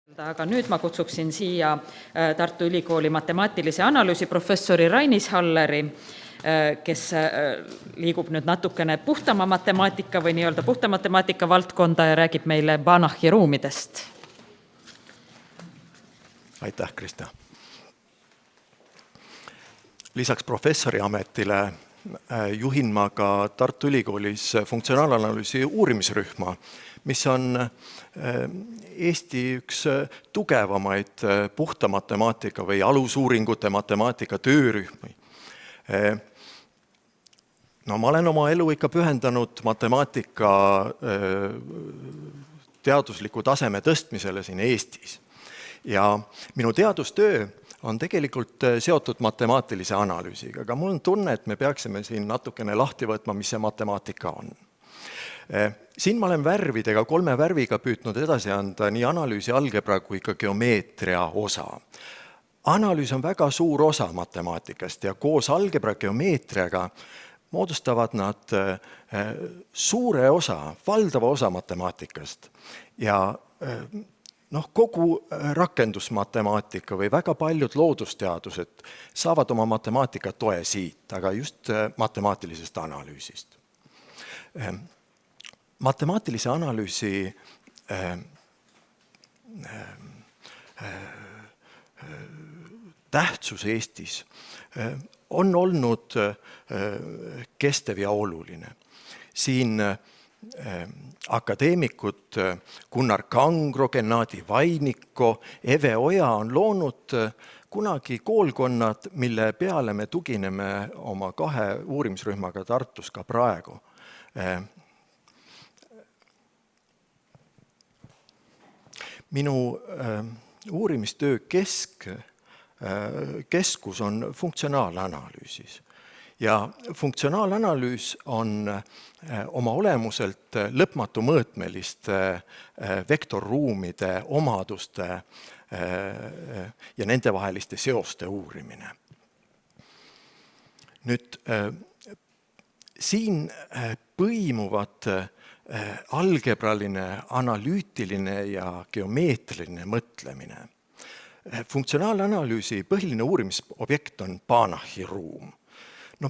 Aga nüüd ma kutsuksin siia Tartu Ülikooli matemaatilise analüüsi professori Rainis Halleri, kes liigub nüüd natukene puhtama matemaatika või nii-öelda puhta matemaatika valdkonda ja räägib meile Banachi ruumidest. Aitäh, Krista. Lisaks professori ametile juhin ma ka Tartu Ülikoolis funktsionaalanalüüsi uurimisrühma, mis on Eesti üks tugevamaid puhta matemaatika või alusuuringute matemaatika töörühmi. No, ma olen oma elu ikka pühendanud matemaatika teadusliku taseme tõstmisele siin Eestis. Ja minu teadustöö on tegelikult seotud matemaatilise analüüsiga, aga mul on tunne, et me peaksime siin natukene lahti võtma, mis see matemaatika on. Siin ma olen värvidega, 3 värviga püüdnud edasi anda nii analüüsi, algebra kui ka geomeetria osa. Analüüs on väga suur osa matemaatikast ja koos algebra geomeetriaga moodustavad nad suure osa, valdava osa matemaatikast. Ja kogu rakendusmatemaatika või väga paljud loodusteadused saavad oma matemaatika toe siit, aga just matemaatilisest analüüsist. Matemaatilise analüüsi tähtsus Eestis on olnud kestev ja oluline. Siin akadeemikud Gunnar Kangro, Gennadi Vainiko, Eve Oja on loonud kunagi koolkonnad, mille peale me tugineme oma 2 uurimisrühmaga Tartus ka praegu. Minu uurimistöö keskus on funktsionaalanalüüsis. Ja funktsionaalanalüüs on oma olemuselt lõpmatu mõõtmeliste vektorruumide omaduste ja nende vaheliste seoste uurimine. Nüüd, siin põimuvad algebraline, analüütiline ja geomeetriline mõtlemine. Funktsionaalanalüüsi põhiline uurimisobjekt on Banachi ruum.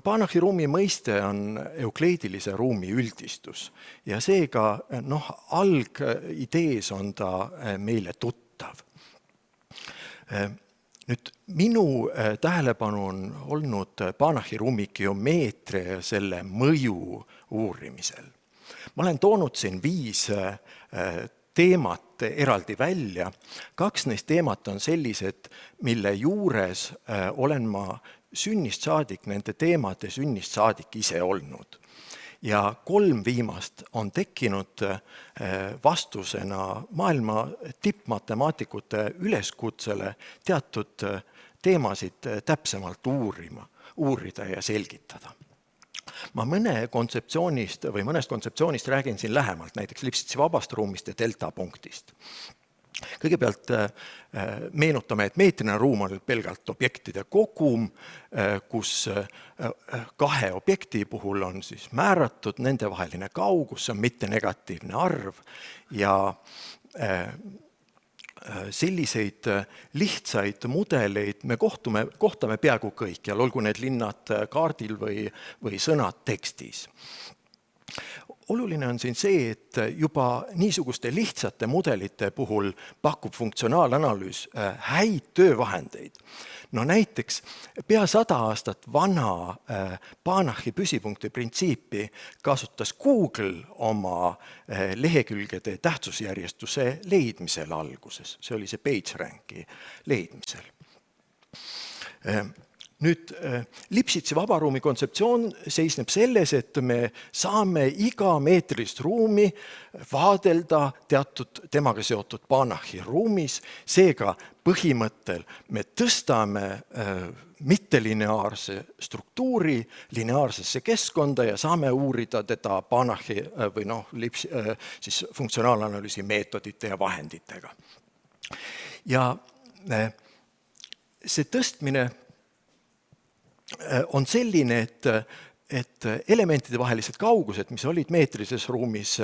Banachi ruumi mõiste on eukleidilise ruumi üldistus ja seega algidees on ta meile tuttav. Nüüd, minu tähelepanu on olnud Banachi ruumi geomeetria ja selle mõju uurimisel. Ma olen toonud siin 5 teemat eraldi välja. 2 neist teemat on sellised, mille juures olen ma sünnist saadik, nende teemade sünnist saadik ise olnud. Ja 3 viimast on tekkinud vastusena maailma tippmatemaatikute üleskutsele teatud teemasid täpsemalt uurida ja selgitada. Ma mõnest kontseptsioonist räägin siin lähemalt, näiteks Lipschitzi vabast ruumist ja deltapunktist. Kõigepealt meenutame, et meetriline ruum on pelgalt objektide kogum, kus 2 objekti puhul on siis määratud nendevaheline kaugus, see on mitte negatiivne arv ja selliseid lihtsaid mudeleid me kohtame peaaegu kõikjal, olgu need linnad kaardil või sõnad tekstis. Oluline on siin see, et juba niisuguste lihtsate mudelite puhul pakub funktsionaalanalüüs häid töövahendeid. Näiteks pea 100 aastat vana Banachi püsipunkti printsiipi kasutas Google oma lehekülgede tähtsusjärjestuse leidmisel alguses. See oli see PageRanki leidmisel. Nüüd, Lipschitzi vabaruumi kontseptsioon seisneb selles, et me saame iga meetrilist ruumi vaadelda teatud temaga seotud Banachi ruumis, seega põhimõttel me tõstame mittelineaarse struktuuri lineaarsesse keskkonda ja saame uurida teda Banachi või siis funktsionaalanalüüsi meetodite ja vahenditega. Ja see tõstmine on selline, et elementide vahelised kaugused, mis olid meetrilises ruumis,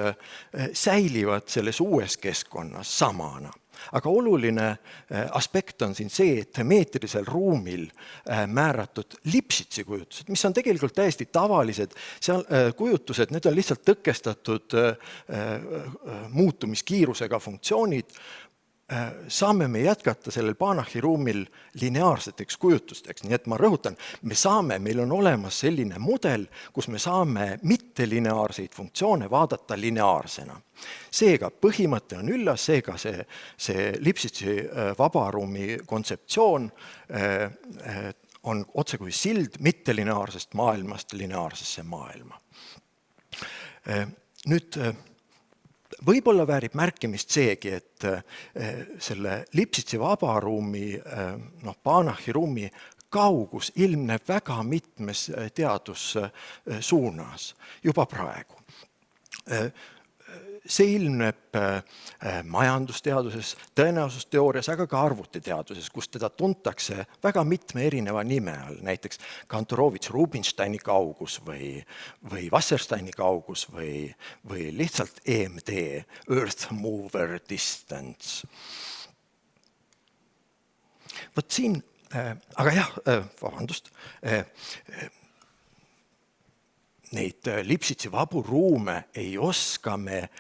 säilivad selles uues keskkonnas samana. Aga oluline aspekt on siin see, et meetrisel ruumil määratud Lipšitsi kujutused, mis on tegelikult täiesti tavalised kujutused, need on lihtsalt tõkestatud muutumiskiirusega funktsioonid, saame me jätkata sellel Banachi ruumil lineaarseteks kujutusteks. Nii et ma rõhutan, meil on olemas selline mudel, kus me saame mittelineaarseid funktsioone vaadata lineaarsena. Seega põhimõte on üllas, seega see Lipšitsi vabaruumi kontseptsioon on otse kui sild mittelineaarsest maailmast lineaarsesse maailma. Nüüd võib-olla väärib märkimist seegi, et selle Lipšitsi vabaruumi, Banachi ruumi kaugus ilmneb väga mitmes teadussuunas juba praegu. See ilmneb majandusteaduses, tõenäosusteoorias, aga ka arvutiteaduses, kus teda tuntakse väga mitme erineva nime all, näiteks Kantorovitš-Rubinsteini kaugus või Wassersteini kaugus või lihtsalt EMD, Earth Mover Distance. Vot siin, aga jah, neid Lipšitsi vabu ruume ei oska me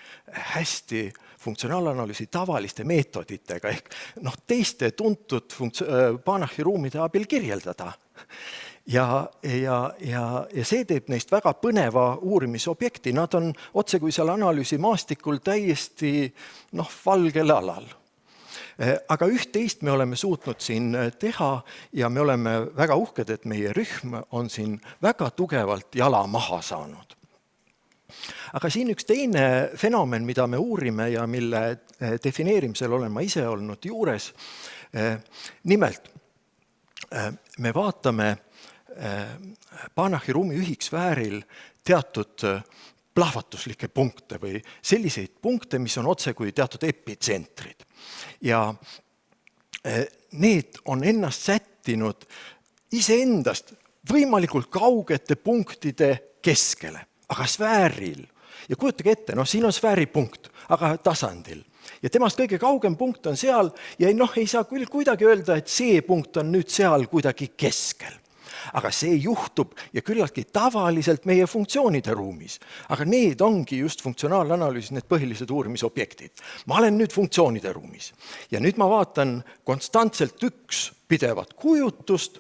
hästi funktsionaalanalüüsi tavaliste meetoditega ehk teiste tuntud Banachi ruumide abil kirjeldada. Ja see teeb neist väga põneva uurimisobjekti. Nad on otse kui seal analüüsimaastikul täiesti valgel alal. Aga üht-teist me oleme suutnud siin teha ja me oleme väga uhked, et meie rühm on siin väga tugevalt jala maha saanud. Aga siin üks teine fenomen, mida me uurime ja mille defineerimisel olen ma ise olnud juures. Nimelt, me vaatame Banachi ruumi ühiksfääril teatud plahvatuslikke punkte või selliseid punkte, mis on otse kui teatud epitsentrid. Ja need on ennast sättinud iseendast võimalikult kaugete punktide keskele, aga sfääril. Ja kujutage ette, siin on sfääripunkt, aga tasandil. Ja temast kõige kaugem punkt on seal ja ei saa küll kuidagi öelda, et see punkt on nüüd seal kuidagi keskel. Aga see juhtub ja küllaltki tavaliselt meie funktsioonide ruumis. Aga need ongi just funktsionaalanalüüsis need põhilised uurimisobjektid. Ma olen nüüd funktsioonide ruumis ja nüüd ma vaatan konstantselt üks pidevat kujutust,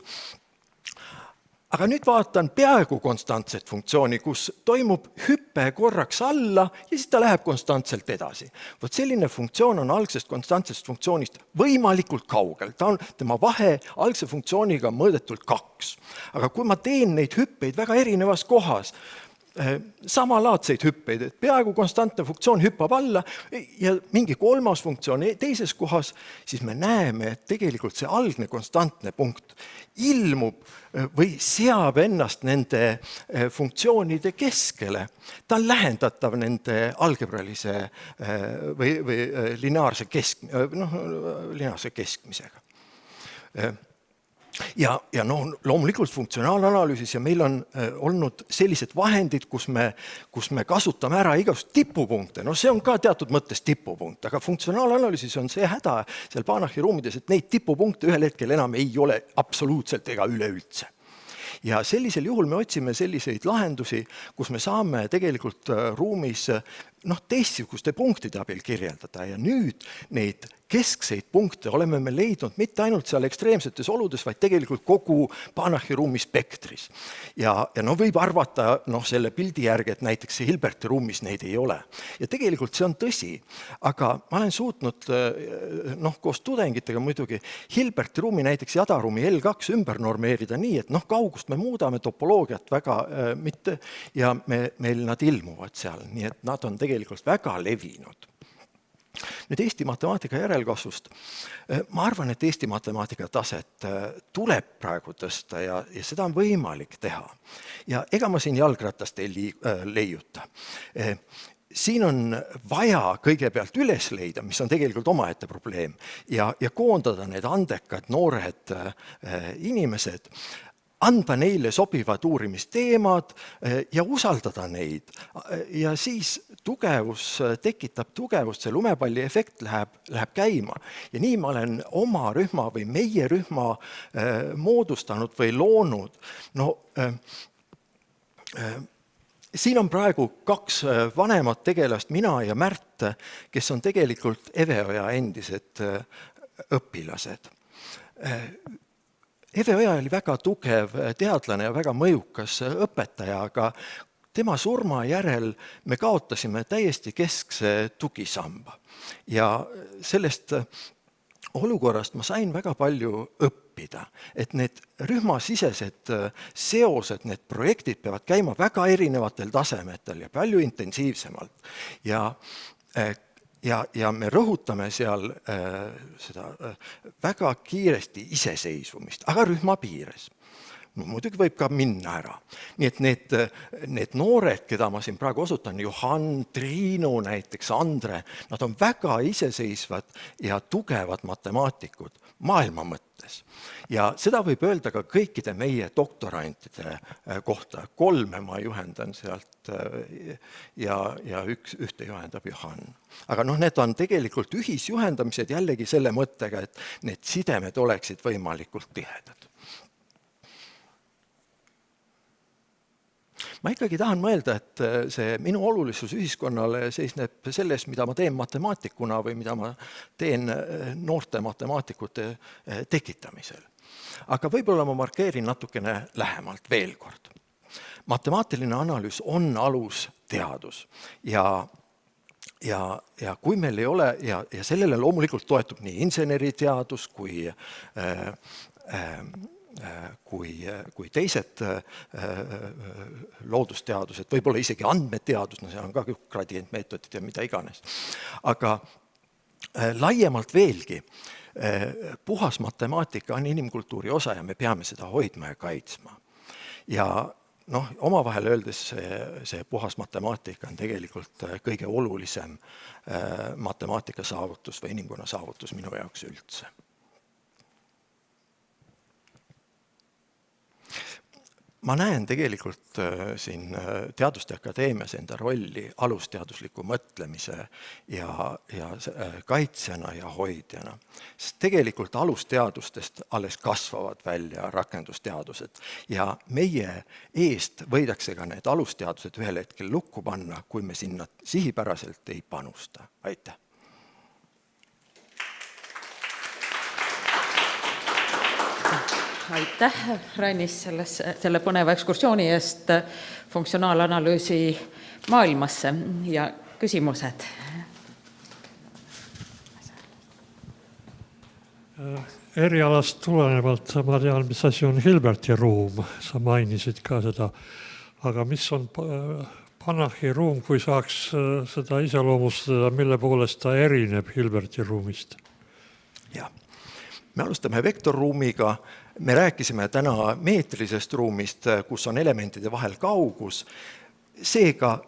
aga nüüd vaatan peaaegu konstantset funktsiooni, kus toimub hüppe korraks alla ja siis ta läheb konstantselt edasi. Vot selline funktsioon on algsest konstantsest funktsioonist võimalikult kaugel. Tema vahe algse funktsiooniga mõõdetult 2. Aga kui ma teen neid hüppeid väga erinevas kohas, samalaadseid hüppeid, et peaaegu konstantne funktsioon hüppab alla ja mingi kolmas funktsioon teises kohas, siis me näeme, et tegelikult see algne konstantne punkt ilmub või seab ennast nende funktsioonide keskele. Ta on lähendatav nende algebralise või lineaarse keskmisega. Ja loomulikult funktsionaalanalüüsis ja meil on olnud sellised vahendid, kus me kasutame ära igast tipupunkte. See on ka teatud mõttes tipupunkt, aga funktsionaalanalüüsis on see häda seal Banachi ruumides, et neid tipupunkte ühel hetkel enam ei ole absoluutselt ega üleüldse. Ja sellisel juhul me otsime selliseid lahendusi, kus me saame tegelikult ruumis teistsuguste punktide abil kirjeldada ja nüüd neid keskseid punkte oleme me leidnud mitte ainult seal ekstreemsetes oludes, vaid tegelikult kogu Banachi ruumi spektris. Ja võib arvata selle pildi järgi, et näiteks Hilberti ruumis neid ei ole. Ja tegelikult see on tõsi, aga ma olen suutnud koos tudengitega muidugi Hilberti ruumi näiteks jadaruumi L2 ümber normeerida nii, et kaugust me muudame topoloogiat väga mitte ja meil nad ilmuvad seal, nii et nad on tegelikult väga levinud. Nüüd Eesti matemaatika järelkasvust. Ma arvan, et Eesti matemaatika taset tuleb praegu tõsta ja seda on võimalik teha. Ja ega ma siin jalgratast ei leiuta. Siin on vaja kõigepealt üles leida, mis on tegelikult omaette probleem, ja koondada need andekad noored inimesed, anda neile sobivad uurimisteemad ja usaldada neid ja siis tugevus tekitab tugevust, see lumepalli efekt läheb käima. Ja nii ma olen oma rühma või meie rühma moodustanud või loonud. Siin on praegu 2 vanemat tegelast, mina ja Märt, kes on tegelikult Eveoja endised õpilased. Eveoja oli väga tugev teadlane ja väga mõjukas õpetaja, aga tema surma järel me kaotasime täiesti keskse tugisamba. Ja sellest olukorrast ma sain väga palju õppida, et need rühmasisesed seosed, need projektid peavad käima väga erinevatel tasemetel ja palju intensiivsemalt. Ja me rõhutame seal seda väga kiiresti iseseisvumist, aga rühma piires. Muidugi võib ka minna ära. Nii et need noored, keda ma siin praegu osutan, Johan, Triinu näiteks, Andre, nad on väga iseseisvad ja tugevad matemaatikud maailma mõttes. Ja seda võib öelda ka kõikide meie doktorantide kohta. 3 ma juhendan sealt ja ühte juhendab Johan. Aga need on tegelikult ühisjuhendamised jällegi selle mõttega, et need sidemed oleksid võimalikult tihedad. Ma ikkagi tahan mõelda, et see minu olulisus ühiskonnale seisneb selles, mida ma teen matemaatikuna või mida ma teen noorte matemaatikute tekitamisel. Aga võib-olla ma markeerin natukene lähemalt veel kord. Matemaatiline analüüs on alusteadus ja kui meil ei ole, ja sellele loomulikult toetub nii inseneriteadus kui teised loodusteadused, võib-olla isegi andmeteadus, see on ka gradientmeetodid ja mida iganes. Aga laiemalt veelgi, puhas matemaatika on inimkultuuri osa ja me peame seda hoidma ja kaitsma. Ja omavahel öeldes see puhas matemaatika on tegelikult kõige olulisem matemaatika saavutus või inimkonna saavutus minu jaoks üldse. Ma näen tegelikult siin Teaduste Akadeemias enda rolli alusteadusliku mõtlemise ja kaitsjana ja hoidjana. Sest tegelikult alusteadustest alles kasvavad välja rakendusteadused ja meie eest võidakse ka need alusteadused ühel hetkel lukku panna, kui me sinna sihipäraselt ei panusta. Aitäh! Aitäh, Rainis, selle põneva ekskursiooni eest funktsionaalanalüüsi maailmasse ja küsimused. Erialast tulenevalt ma tean, mis asi on Hilberti ruum, sa mainisid ka seda, aga mis on Banachi ruum, kui saaks seda iseloomustada, mille poolest ta erineb Hilberti ruumist? Ja, me alustame vektorruumiga. Me rääkisime täna meetrilisest ruumist, kus on elementide vahel kaugus. Seega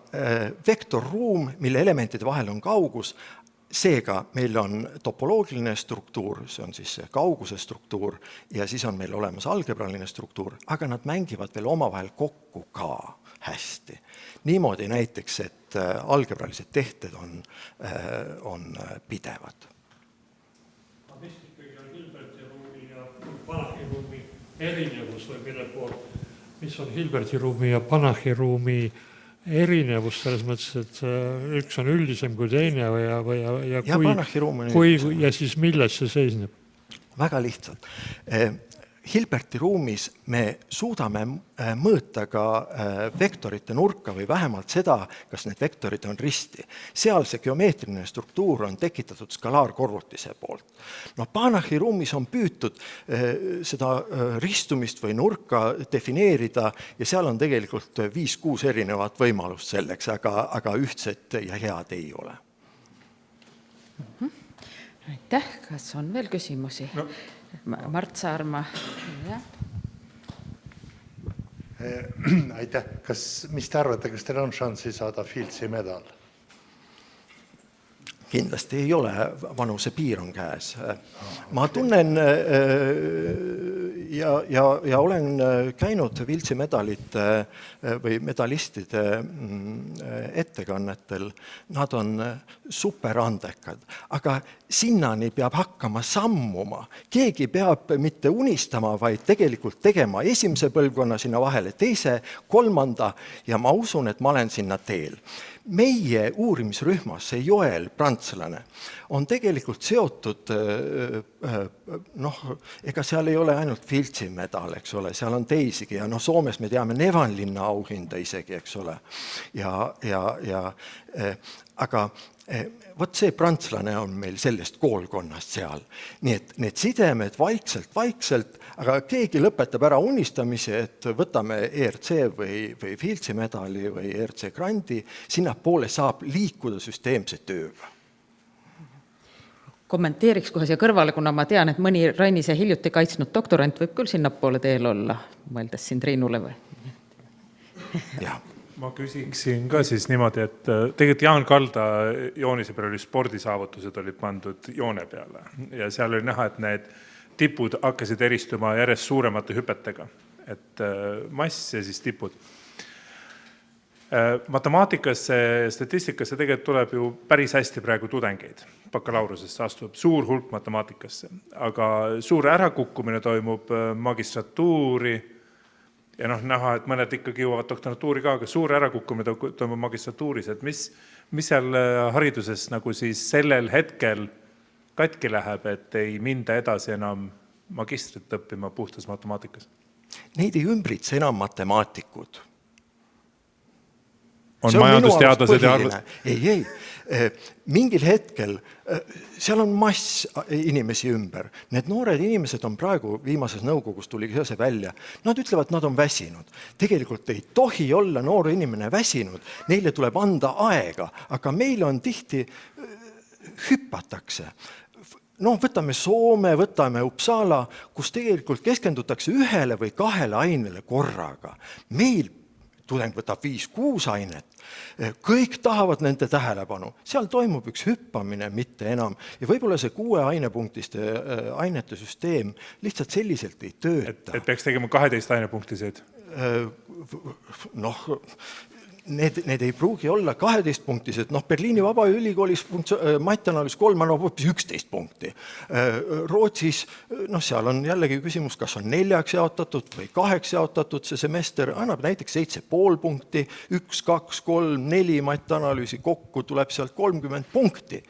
vektorruum, mille elementide vahel on kaugus, seega meil on topoloogiline struktuur, see on siis kauguse struktuur ja siis on meil olemas algebraline struktuur, aga nad mängivad veel omavahel kokku ka hästi. Niimoodi näiteks, et algebralised tehted on pidevad. Banachi ruumi erinevus või mille pool, mis on Hilberti ruumi ja Banachi ruumi erinevus selles mõttes, et üks on üldisem kui teine ja siis milles see seisneb? Väga lihtsalt. Hilberti ruumis me suudame mõõta ka vektorite nurka või vähemalt seda, kas need vektorid on risti. Seal see geomeetriline struktuur on tekitatud skalaarkorrutise poolt. Banachi ruumis on püütud seda ristumist või nurka defineerida ja seal on tegelikult 5-6 erinevat võimalust selleks, aga ühtset ja head ei ole. Aitäh, kas on veel küsimusi? No. Mart Saarma. Aitäh. Mis te arvate, kas teil on šanssi saada Fieldsi medal? Kindlasti ei ole, vanuse piir on käes. Ma tunnen ja olen käinud Viltsi medalite või medalistide ettekannetel. Nad on superandekad, aga sinnani peab hakkama sammuma. Keegi peab mitte unistama, vaid tegelikult tegema esimese põlvkonna sinna vahele, teise, kolmanda ja ma usun, et ma olen sinna teel. Meie uurimisrühmas, see Joel, prantslane, on tegelikult seotud, ega seal ei ole ainult Viltsi medal, eks ole, seal on teisigi ja Soomes me teame Nevanlinna auhinda isegi, eks ole. Aga vot see prantslane on meil sellest koolkonnast seal. Nii et need sidemed vaikselt, aga keegi lõpetab ära unistamise, et võtame ERC või Viltsi medali või ERC grandi, sinna poole saab liikuda süsteemse tööga. Kommenteeriks kohe siia kõrvale, kuna ma tean, et mõni Rainise hiljuti kaitsnud doktorant võib küll sinna poole teel olla, mõeldes siin Triinule või? Jah. Ma küsiksin ka siis niimoodi, et tegelikult Jaan Kalda joonise peal oli spordisaavutused olid pandud joone peale ja seal oli näha, et need tipud hakkasid eristuma järjest suuremate hüpetega, et mass ja siis tipud. Matemaatikasse ja statistikasse tegelikult tuleb ju päris hästi praegu tudengeid. Bakalaureusesse astub suur hulk matemaatikasse, aga suur ärakukkumine toimub magistratuuri ja näha, et mõned ikkagi jõuavad doktorantuuri ka, aga suur ärakukkumine toimub magistratuuris, et mis seal hariduses nagu siis sellel hetkel katki läheb, et ei minda edasi enam magistrit õppima puhtas matemaatikas? Neid ei ümbritse enam matemaatikud. On majandusteadlased ja Ei. Mingil hetkel, seal on mass inimesi ümber. Need noored inimesed on praegu, viimases nõukogus tuli see välja, nad ütlevad, nad on väsinud. Tegelikult ei tohi olla noor inimene väsinud, neile tuleb anda aega, aga meil on tihti hüpatakse. Võtame Soome, võtame Uppsala, kus tegelikult keskendutakse ühele või kahele ainele korraga. Meil tudeng võtab 5-6 ainet, kõik tahavad nende tähelepanu. Seal toimub üks hüppamine, mitte enam. Ja võib-olla see 6 ainepunktiste ainete süsteem lihtsalt selliselt ei tööta. Et peaks tegema 12 ainepunktiseid? Need ei pruugi olla 12-punktised. Berliini Vabaülikoolis matjanalüüs 3 on hoopis 11 punkti. Rootsis, seal on jällegi küsimus, kas on 4 jaotatud või 8 jaotatud. See semester annab näiteks 7,5 punkti, 1, 2, 3, 4 matjanalüüsi kokku tuleb sealt 30 punkti.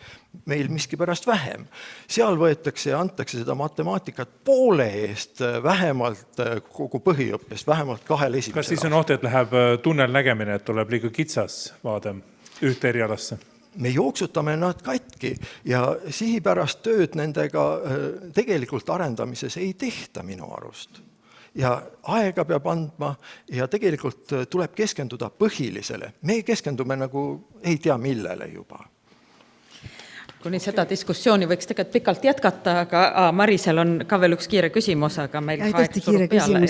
Meil miski pärast vähem. Seal võetakse ja antakse seda matemaatikat poole eest vähemalt kogu põhiõppest, vähemalt 2 esimesel. Kas siis on oht, et läheb tunnel nägemine, et tuleb liiga kitsas vaade ühte erialasse? Me jooksutame nad katki ja sihipärast tööd nendega tegelikult arendamises ei tehta minu arust. Ja aega peab andma ja tegelikult tuleb keskenduda põhilisele. Me keskendume nagu ei tea millele juba. Kuni seda diskussiooni võiks tegelikult pikalt jätkata, aga Marisel on ka veel üks kiire küsimus, aga meil aeg surub peale.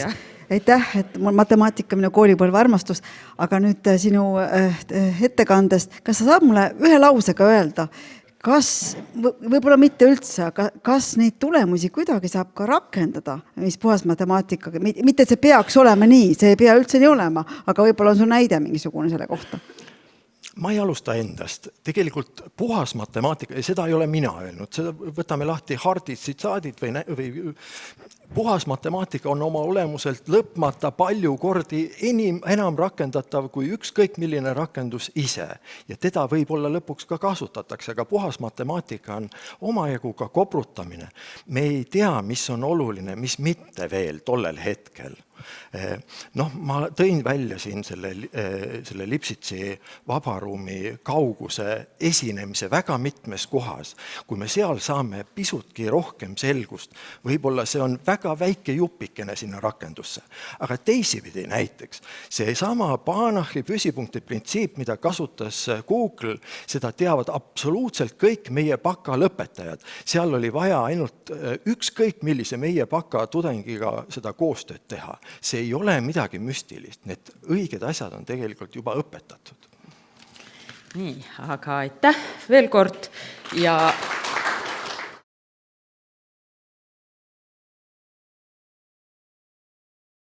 Aitäh, et mul matemaatika minu koolipõlve armastus, aga nüüd sinu ettekandest, kas sa saad mulle ühe lausega öelda, kas, võib-olla mitte üldse, aga kas neid tulemusi kuidagi saab ka rakendada, mis puhas matemaatikaga, mitte et see peaks olema nii, see ei pea üldse nii olema, aga võib-olla on su näide mingisugune selle kohta? Ma ei alusta endast. Tegelikult puhas matemaatika, ja seda ei ole mina öelnud, seda võtame lahti Hardid, tsitaadid või puhas matemaatika on oma olemuselt lõpmata palju kordi enam rakendatav kui ükskõik milline rakendus ise. Ja teda võib-olla lõpuks ka kasutatakse, aga puhas matemaatika on omajagu ka koprutamine. Me ei tea, mis on oluline, mis mitte veel tollel hetkel. Ma tõin välja siin selle Lipsitsi vabaruumi kauguse esinemise väga mitmes kohas. Kui me seal saame pisutki rohkem selgust, võib-olla see on väga väike jupikene sinna rakendusse. Aga teisipidi näiteks, see sama Banachi püsipunkti printsiip, mida kasutas Google, seda teavad absoluutselt kõik meie baka lõpetajad. Seal oli vaja ainult ükskõik millise meie baka tudengiga seda koostööd teha. See ei ole midagi müstilist. Need õiged asjad on tegelikult juba õpetatud. Nii, aga aitäh veel kord ja